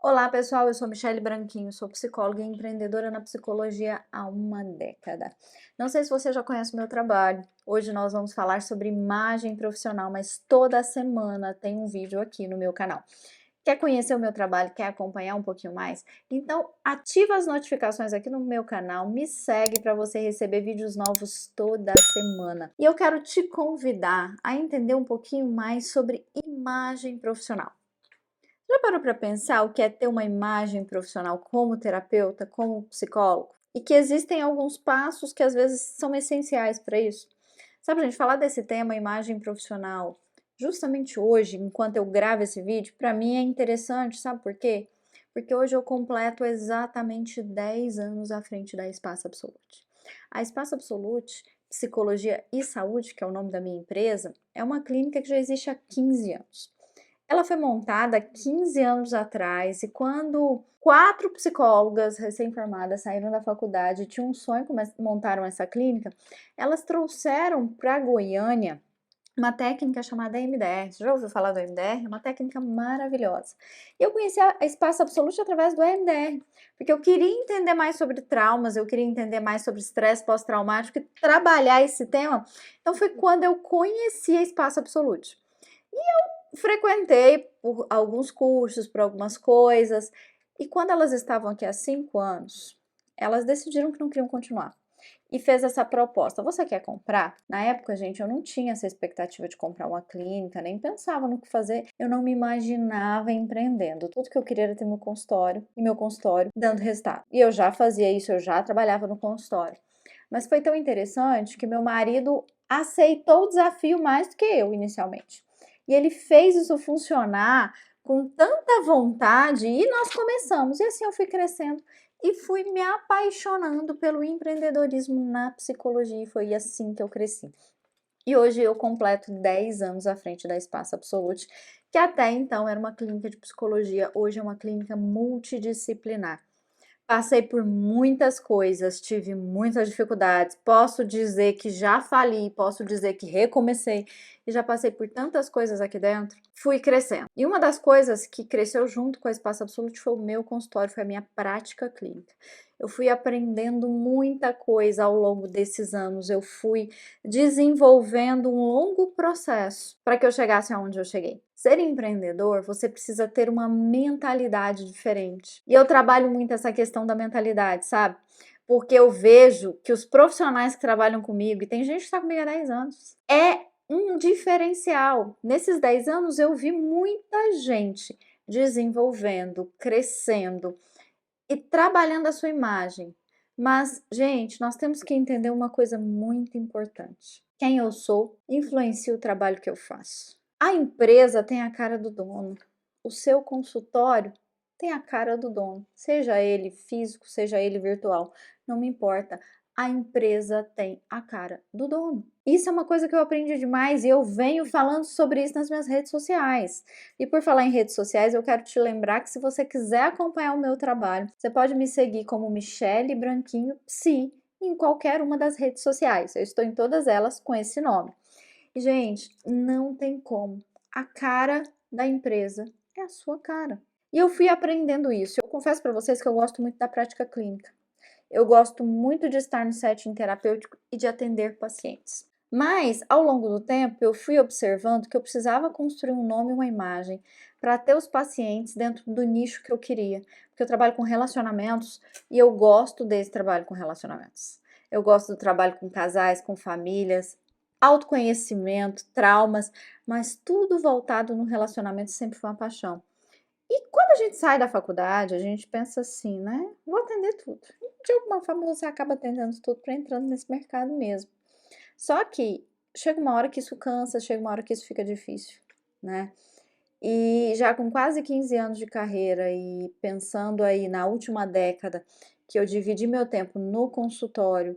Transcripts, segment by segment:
Olá pessoal, eu sou Michele Branquinho, sou psicóloga e empreendedora na psicologia há uma década. Não sei se você já conhece o meu trabalho, hoje nós vamos falar sobre imagem profissional, mas toda semana tem um vídeo aqui no meu canal. Quer conhecer o meu trabalho, quer acompanhar um pouquinho mais? Então ativa as notificações aqui no meu canal, me segue para você receber vídeos novos toda semana. E eu quero te convidar a entender um pouquinho mais sobre imagem profissional. Já parou para pensar o que é ter uma imagem profissional como terapeuta, como psicólogo? E que existem alguns passos que às vezes são essenciais para isso? Sabe, gente, falar desse tema, imagem profissional, justamente hoje, enquanto eu gravo esse vídeo, para mim é interessante, sabe por quê? Porque hoje eu completo exatamente 10 anos à frente da Espaço Absolute. A Espaço Absolute, Psicologia e Saúde, que é o nome da minha empresa, é uma clínica que já existe há 15 anos. Ela foi montada há 15 anos atrás e quando 4 psicólogas recém-formadas saíram da faculdade e tinham um sonho, montaram essa clínica, elas trouxeram para Goiânia uma técnica chamada MDR. Você já ouviu falar do MDR? É uma técnica maravilhosa. E eu conheci a Espaço Absolute através do MDR, porque eu queria entender mais sobre traumas, eu queria entender mais sobre estresse pós-traumático e trabalhar esse tema. Então foi quando eu conheci a Espaço Absolute. Frequentei por alguns cursos, por algumas coisas, e quando elas estavam aqui há 5 anos, elas decidiram que não queriam continuar. E fez essa proposta: você quer comprar? Na época, gente, eu não tinha essa expectativa de comprar uma clínica, nem pensava no que fazer, eu não me imaginava empreendendo. Tudo que eu queria era ter meu consultório e meu consultório dando resultado. E eu já fazia isso, eu já trabalhava no consultório. Mas foi tão interessante que meu marido aceitou o desafio mais do que eu inicialmente. E ele fez isso funcionar com tanta vontade e nós começamos. E assim eu fui crescendo e fui me apaixonando pelo empreendedorismo na psicologia e foi assim que eu cresci. E hoje eu completo 10 anos à frente da Espaço Absolute, que até então era uma clínica de psicologia, hoje é uma clínica multidisciplinar. Passei por muitas coisas, tive muitas dificuldades. Posso dizer que já fali, posso dizer que recomecei e já passei por tantas coisas aqui dentro. Fui crescendo. E uma das coisas que cresceu junto com a Espaço Absolute foi o meu consultório, foi a minha prática clínica. Eu fui aprendendo muita coisa ao longo desses anos. Eu fui desenvolvendo um longo processo para que eu chegasse aonde eu cheguei. Ser empreendedor, você precisa ter uma mentalidade diferente. E eu trabalho muito essa questão da mentalidade, sabe? Porque eu vejo que os profissionais que trabalham comigo, e tem gente que está comigo há 10 anos, é um diferencial. Nesses 10 anos eu vi muita gente desenvolvendo, crescendo e trabalhando a sua imagem. Mas, gente, nós temos que entender uma coisa muito importante. Quem eu sou influencia o trabalho que eu faço. A empresa tem a cara do dono. O seu consultório tem a cara do dono. Seja ele físico, seja ele virtual, não me importa. A empresa tem a cara do dono. Isso é uma coisa que eu aprendi demais e eu venho falando sobre isso nas minhas redes sociais. E por falar em redes sociais, eu quero te lembrar que se você quiser acompanhar o meu trabalho, você pode me seguir como Michele Branquinho Psi em qualquer uma das redes sociais. Eu estou em todas elas com esse nome. E, gente, não tem como. A cara da empresa é a sua cara. E eu fui aprendendo isso. Eu confesso para vocês que eu gosto muito da prática clínica. Eu gosto muito de estar no setting terapêutico e de atender pacientes. Mas, ao longo do tempo, eu fui observando que eu precisava construir um nome e uma imagem para ter os pacientes dentro do nicho que eu queria. Porque eu trabalho com relacionamentos e eu gosto desse trabalho com relacionamentos. Eu gosto do trabalho com casais, com famílias, autoconhecimento, traumas, mas tudo voltado no relacionamento sempre foi uma paixão. E quando a gente sai da faculdade, a gente pensa assim, né? Vou atender tudo. E de alguma forma você acaba atendendo tudo para entrando nesse mercado mesmo. Só que chega uma hora que isso cansa, chega uma hora que isso fica difícil, né? E já com quase 15 anos de carreira e pensando aí na última década que eu dividi meu tempo no consultório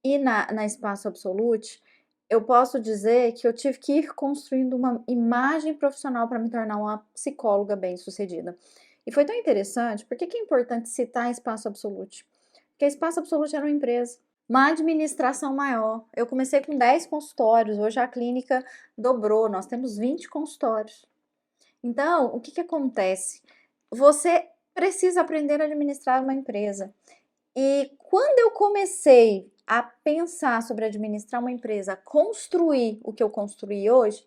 e na Espaço Absolute, eu posso dizer que eu tive que ir construindo uma imagem profissional para me tornar uma psicóloga bem-sucedida. E foi tão interessante, por que é importante citar a Espaço Absolute? Porque a Espaço Absolute era uma empresa, uma administração maior. Eu comecei com 10 consultórios, hoje a clínica dobrou, nós temos 20 consultórios. Então, o que acontece? Você precisa aprender a administrar uma empresa. E quando eu comecei a pensar sobre administrar uma empresa, construir o que eu construí hoje,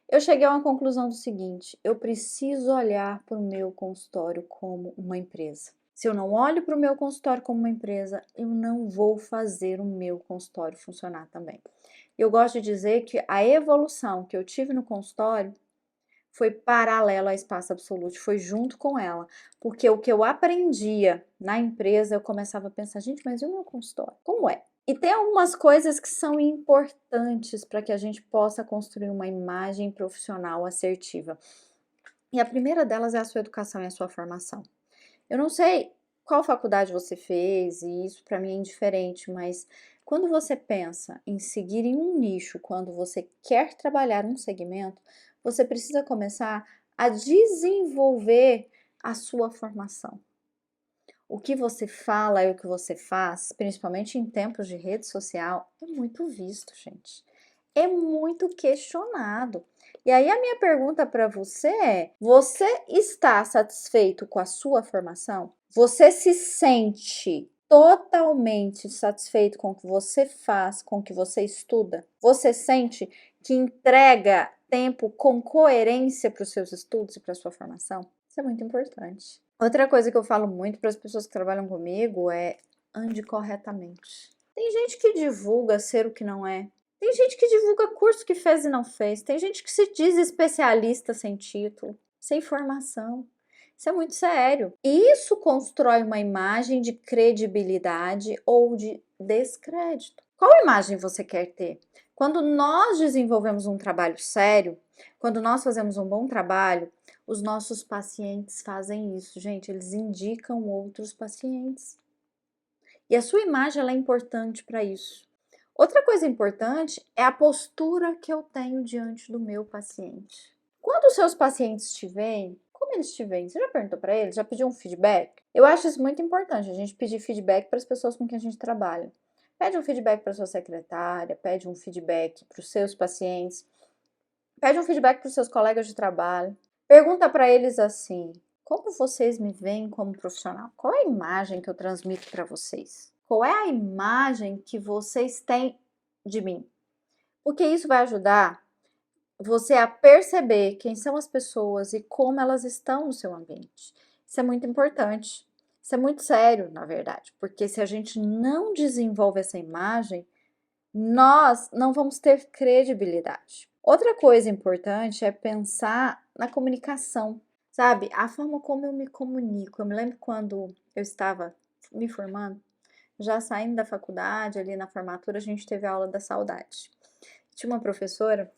eu cheguei a uma conclusão do seguinte: eu preciso olhar para o meu consultório como uma empresa. Se eu não olho para o meu consultório como uma empresa, eu não vou fazer o meu consultório funcionar também. Eu gosto de dizer que a evolução que eu tive no consultório foi paralelo à Espaço Absolute, foi junto com ela, porque o que eu aprendia na empresa, eu começava a pensar, gente, mas e o meu consultório? Como é? E tem algumas coisas que são importantes para que a gente possa construir uma imagem profissional assertiva. E a primeira delas é a sua educação e a sua formação. Eu não sei qual faculdade você fez, e isso para mim é indiferente, mas quando você pensa em seguir em um nicho, quando você quer trabalhar um segmento, você precisa começar a desenvolver a sua formação. O que você fala e o que você faz, principalmente em tempos de rede social, é muito visto, gente. É muito questionado. E aí a minha pergunta para você é: você está satisfeito com a sua formação? Você se sente totalmente satisfeito com o que você faz, com o que você estuda? Você sente que entrega tempo com coerência para os seus estudos e para a sua formação? Isso é muito importante. Outra coisa que eu falo muito para as pessoas que trabalham comigo é: ande corretamente. Tem gente que divulga ser o que não é. Tem gente que divulga curso que fez e não fez. Tem gente que se diz especialista sem título, sem formação. Isso é muito sério. E isso constrói uma imagem de credibilidade ou de descrédito. Qual imagem você quer ter? Quando nós desenvolvemos um trabalho sério, quando nós fazemos um bom trabalho, os nossos pacientes fazem isso, gente. Eles indicam outros pacientes. E a sua imagem ela é importante para isso. Outra coisa importante é a postura que eu tenho diante do meu paciente. Quando os seus pacientes te veem, como eles te veem? Você já perguntou para eles? Já pediu um feedback? Eu acho isso muito importante, a gente pedir feedback para as pessoas com quem a gente trabalha. Pede um feedback para sua secretária, pede um feedback para os seus pacientes, pede um feedback para os seus colegas de trabalho. Pergunta para eles assim: como vocês me veem como profissional? Qual é a imagem que eu transmito para vocês? Qual é a imagem que vocês têm de mim? Porque isso vai ajudar você a perceber quem são as pessoas e como elas estão no seu ambiente. Isso é muito importante. Isso é muito sério, na verdade, porque se a gente não desenvolve essa imagem, nós não vamos ter credibilidade. Outra coisa importante é pensar na comunicação, sabe? A forma como eu me comunico. Eu me lembro quando eu estava me formando, já saindo da faculdade, ali na formatura, a gente teve a aula da saudade. Tinha uma professora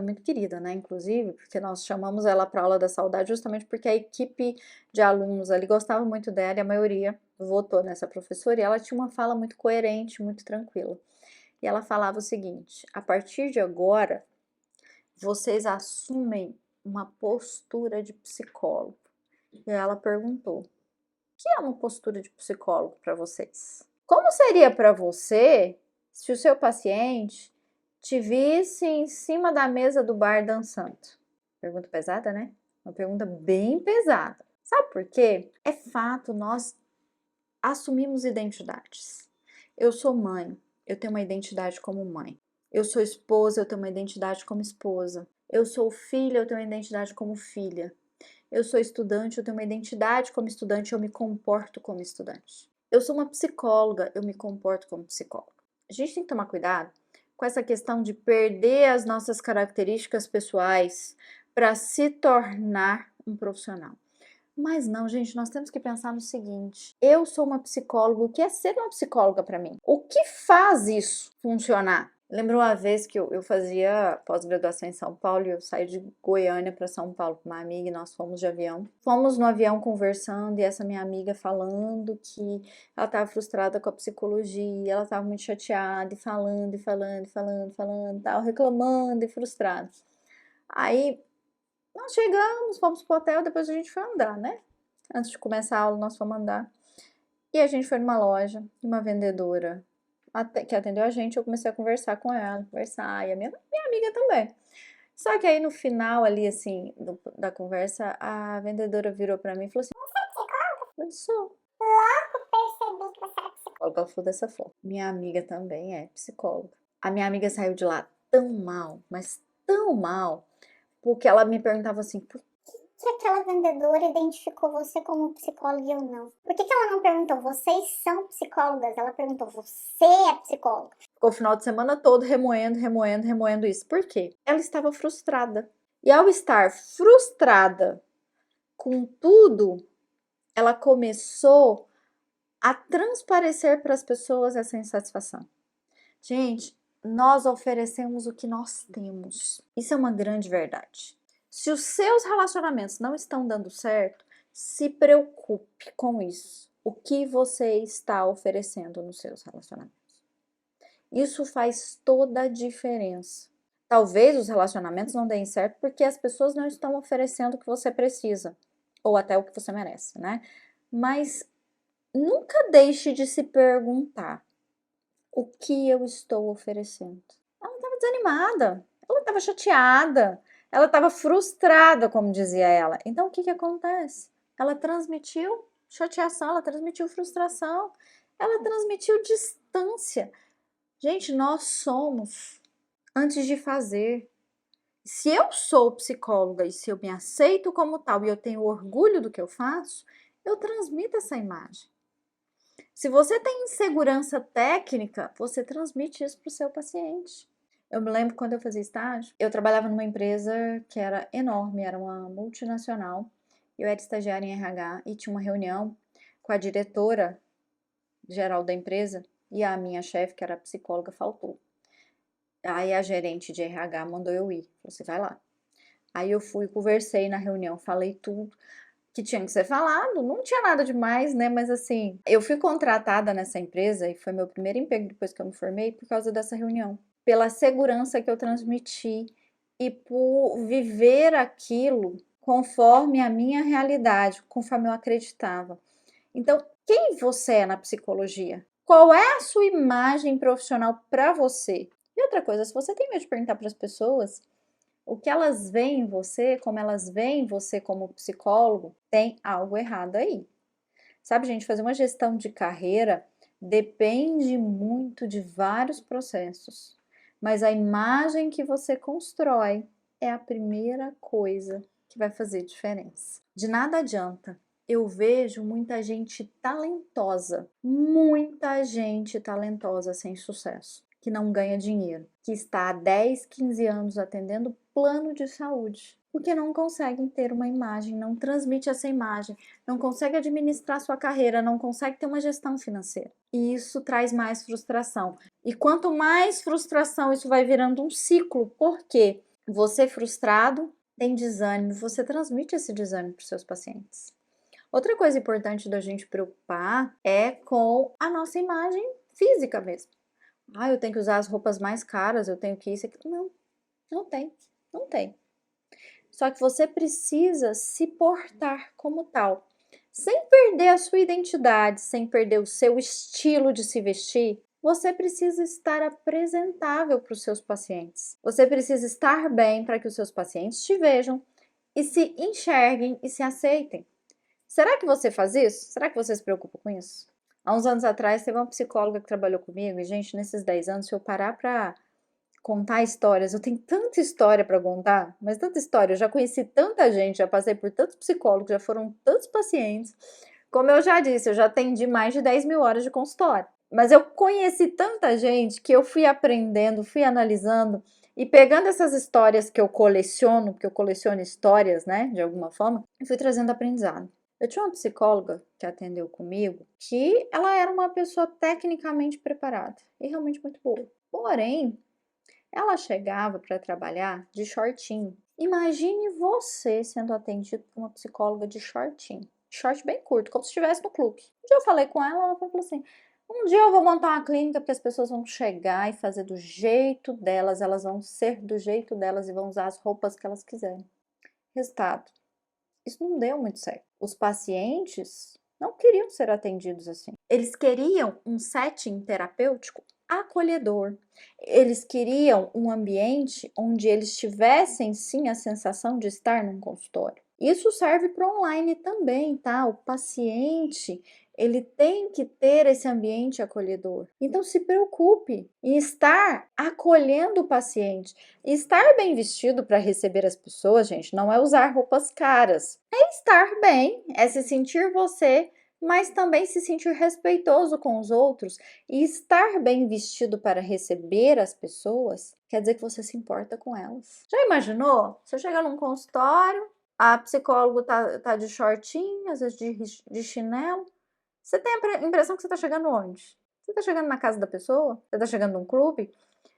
muito querida, né? Inclusive, porque nós chamamos ela para aula da saudade justamente porque a equipe de alunos ali gostava muito dela e a maioria votou nessa professora e ela tinha uma fala muito coerente, muito tranquila. E ela falava o seguinte: a partir de agora, vocês assumem uma postura de psicólogo. E ela perguntou: o que é uma postura de psicólogo para vocês? Como seria para você se o seu paciente te visse em cima da mesa do bar dançando? Pergunta pesada, né? Uma pergunta bem pesada. Sabe por quê? É fato, nós assumimos identidades. Eu sou mãe, eu tenho uma identidade como mãe. Eu sou esposa, eu tenho uma identidade como esposa. Eu sou filha, eu tenho uma identidade como filha. Eu sou estudante, eu tenho uma identidade como estudante, eu me comporto como estudante. Eu sou uma psicóloga, eu me comporto como psicóloga. A gente tem que tomar cuidado com essa questão de perder as nossas características pessoais para se tornar um profissional. Mas não, gente, nós temos que pensar no seguinte: eu sou uma psicóloga, o que é ser uma psicóloga para mim? O que faz isso funcionar? Lembro uma vez que eu fazia pós-graduação em São Paulo e eu saí de Goiânia para São Paulo com uma amiga e nós fomos de avião. Fomos no avião conversando e essa minha amiga falando que ela estava frustrada com a psicologia, ela estava muito chateada e falando, tal, reclamando e frustrada. Aí nós chegamos, fomos pro hotel, depois a gente foi andar, né? Antes de começar a aula, nós fomos andar. E a gente foi numa loja, uma vendedora que atendeu a gente, eu comecei a conversar com ela, conversar, e a minha amiga também. Só que aí no final ali, assim, da conversa, a vendedora virou pra mim e falou assim: Eu sou. Percebi que você era psicóloga. Ela falou dessa forma. Minha amiga também é psicóloga. A minha amiga saiu de lá tão mal, mas tão mal, porque ela me perguntava assim, por Que aquela vendedora identificou você como psicóloga e eu não? Por que ela não perguntou, vocês são psicólogas? Ela perguntou, você é psicóloga? ficou o final de semana todo remoendo isso. Por quê? Ela estava frustrada. E ao estar frustrada com tudo, ela começou a transparecer para as pessoas essa insatisfação. Gente, nós oferecemos o que nós temos. Isso é uma grande verdade. Se os seus relacionamentos não estão dando certo, se preocupe com isso. O que você está oferecendo nos seus relacionamentos? Isso faz toda a diferença. Talvez os relacionamentos não deem certo porque as pessoas não estão oferecendo o que você precisa, ou até o que você merece, né? Mas nunca deixe de se perguntar: o que eu estou oferecendo? Ela estava desanimada, ela estava chateada, ela estava frustrada, como dizia ela. Então o que acontece? Ela transmitiu chateação, ela transmitiu frustração, ela transmitiu distância. Gente, nós somos antes de fazer. Se eu sou psicóloga e se eu me aceito como tal e eu tenho orgulho do que eu faço, eu transmito essa imagem. Se você tem insegurança técnica, você transmite isso para o seu paciente. Eu me lembro quando eu fazia estágio, eu trabalhava numa empresa que era enorme, era uma multinacional. Eu era estagiária em RH e tinha uma reunião com a diretora geral da empresa e a minha chefe, que era psicóloga, faltou. Aí a gerente de RH mandou eu ir. Você vai lá. Aí eu fui, conversei na reunião, falei tudo que tinha que ser falado. Não tinha nada demais, né? Mas assim, eu fui contratada nessa empresa e foi meu primeiro emprego depois que eu me formei por causa dessa reunião. Pela segurança que eu transmiti e por viver aquilo conforme a minha realidade, conforme eu acreditava. Então, quem você é na psicologia? Qual é a sua imagem profissional para você? E outra coisa, se você tem medo de perguntar para as pessoas o que elas veem em você, como elas veem você como psicólogo, tem algo errado aí. Sabe, gente, fazer uma gestão de carreira depende muito de vários processos, mas a imagem que você constrói é a primeira coisa que vai fazer diferença. De nada adianta. Eu vejo muita gente talentosa sem sucesso, que não ganha dinheiro, que está há 10, 15 anos atendendo plano de saúde, porque não conseguem ter uma imagem, não transmite essa imagem, não consegue administrar sua carreira, não consegue ter uma gestão financeira. E isso traz mais frustração. E quanto mais frustração, isso vai virando um ciclo, porque você frustrado tem desânimo, você transmite esse desânimo para os seus pacientes. Outra coisa importante da gente preocupar é com a nossa imagem física mesmo. Ah, eu tenho que usar as roupas mais caras, eu tenho que isso e aquilo. Não, não tem. Só que você precisa se portar como tal, sem perder a sua identidade, sem perder o seu estilo de se vestir. Você precisa estar apresentável para os seus pacientes. Você precisa estar bem para que os seus pacientes te vejam e se enxerguem e se aceitem. Será que você faz isso? Será que você se preocupa com isso? Há uns anos atrás, teve uma psicóloga que trabalhou comigo e, gente, nesses 10 anos, se eu parar para contar histórias, eu tenho tanta história para contar, mas tanta história, eu já conheci tanta gente, já passei por tantos psicólogos, já foram tantos pacientes. Como eu já disse, eu já atendi mais de 10 mil horas de consultório. Mas eu conheci tanta gente que eu fui aprendendo, fui analisando e pegando essas histórias que eu coleciono, porque eu coleciono histórias, né, de alguma forma, e fui trazendo aprendizado. Eu tinha uma psicóloga que atendeu comigo, que ela era uma pessoa tecnicamente preparada e realmente muito boa. Porém, ela chegava para trabalhar de shortinho. Imagine você sendo atendido por uma psicóloga de shortinho. Short bem curto, como se estivesse no clube. Um dia eu falei com ela, ela falou assim: um dia eu vou montar uma clínica porque as pessoas vão chegar e fazer do jeito delas, elas vão ser do jeito delas e vão usar as roupas que elas quiserem. Resultado: isso não deu muito certo. Os pacientes não queriam ser atendidos assim. Eles queriam um setting terapêutico acolhedor. Eles queriam um ambiente onde eles tivessem sim a sensação de estar num consultório. Isso serve para online também, tá? O paciente, ele tem que ter esse ambiente acolhedor. Então, se preocupe em estar acolhendo o paciente. E estar bem vestido para receber as pessoas, gente, não é usar roupas caras. É estar bem, é se sentir você, mas também se sentir respeitoso com os outros. E estar bem vestido para receber as pessoas quer dizer que você se importa com elas. Já imaginou? Você chega num consultório, a psicóloga tá de shortinho, às vezes de chinelo. Você tem a impressão que você tá chegando onde? Você tá chegando na casa da pessoa? Você tá chegando num clube?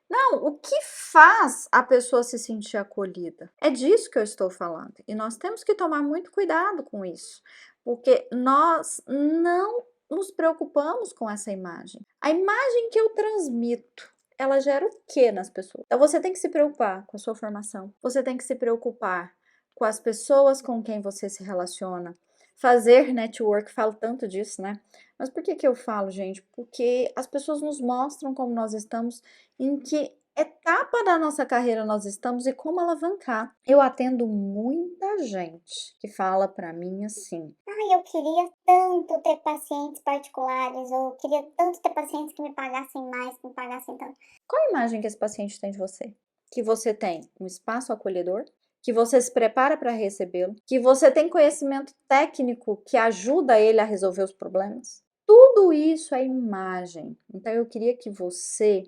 Não, o que faz a pessoa se sentir acolhida? É disso que eu estou falando. E nós temos que tomar muito cuidado com isso, porque nós não nos preocupamos com essa imagem. A imagem que eu transmito, ela gera o que nas pessoas? Então você tem que se preocupar com a sua formação, você tem que se preocupar com as pessoas com quem você se relaciona. Fazer network, falo tanto disso, né? Mas por que eu falo, gente? Porque as pessoas nos mostram como nós estamos, em que etapa da nossa carreira nós estamos e como alavancar. Eu atendo muita gente que fala para mim assim: Ai, eu queria tanto ter pacientes particulares, ou eu queria tanto ter pacientes que me pagassem mais, que me pagassem tanto. qual a imagem que esse paciente tem de você? Que você tem um espaço acolhedor, que você se prepara para recebê-lo, que você tem conhecimento técnico que ajuda ele a resolver os problemas. Tudo isso é imagem. Então eu queria que você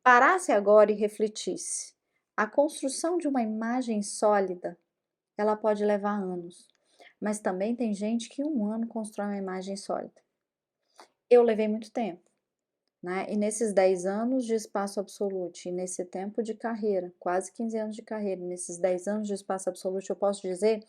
parasse agora e refletisse. A construção de uma imagem sólida, ela pode levar anos, mas também tem gente que em um ano constrói uma imagem sólida. Eu levei muito tempo, né? E nesses 10 anos de espaço absoluto, e nesse tempo de carreira, quase 15 anos de carreira, nesses 10 anos de espaço absoluto, eu posso dizer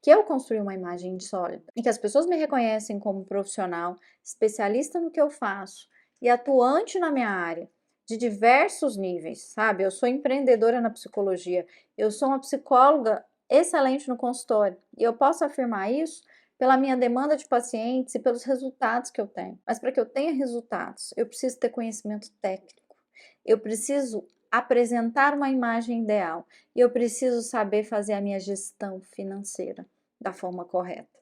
que eu construí uma imagem sólida, em que as pessoas me reconhecem como profissional, especialista no que eu faço e atuante na minha área, de diversos níveis, sabe? Eu sou empreendedora na psicologia, eu sou uma psicóloga excelente no consultório, e eu posso afirmar isso pela minha demanda de pacientes e pelos resultados que eu tenho. Mas para que eu tenha resultados, eu preciso ter conhecimento técnico, eu preciso apresentar uma imagem ideal e eu preciso saber fazer a minha gestão financeira da forma correta.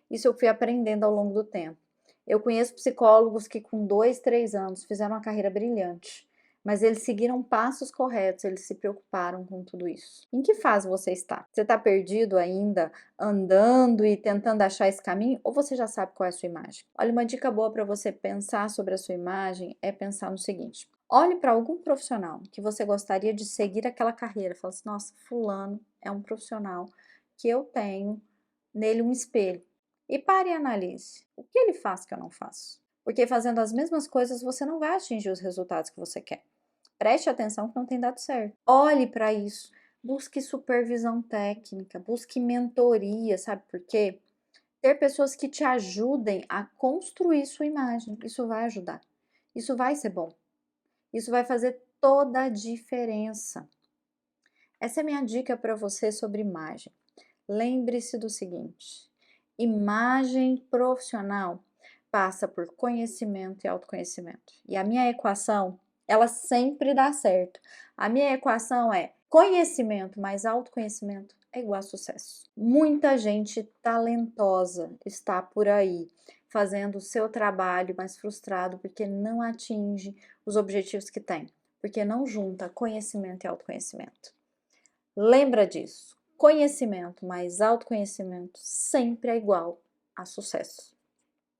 Isso eu fui aprendendo ao longo do tempo. Eu conheço psicólogos que com 2, 3 anos fizeram uma carreira brilhante, mas eles seguiram passos corretos, eles se preocuparam com tudo isso. Em que fase você está? Você está perdido ainda, andando e tentando achar esse caminho, ou você já sabe qual é a sua imagem? Olha, uma dica boa para você pensar sobre a sua imagem é pensar no seguinte: olhe para algum profissional que você gostaria de seguir aquela carreira. Fala assim: nossa, fulano é um profissional que eu tenho nele um espelho. E pare e analise. O que ele faz que eu não faço? Porque fazendo as mesmas coisas você não vai atingir os resultados que você quer. Preste atenção que não tem dado certo. Olhe para isso. Busque supervisão técnica, busque mentoria, sabe por quê? Ter pessoas que te ajudem a construir sua imagem. Isso vai ajudar. Isso vai ser bom. Isso vai fazer toda a diferença. Essa é a minha dica para você sobre imagem. Lembre-se do seguinte: imagem profissional passa por conhecimento e autoconhecimento. E a minha equação, ela sempre dá certo. A minha equação é conhecimento mais autoconhecimento é igual a sucesso. Muita gente talentosa está por aí fazendo o seu trabalho, mas frustrado porque não atinge os objetivos que tem, porque não junta conhecimento e autoconhecimento. Lembra disso. Conhecimento mais autoconhecimento sempre é igual a sucesso.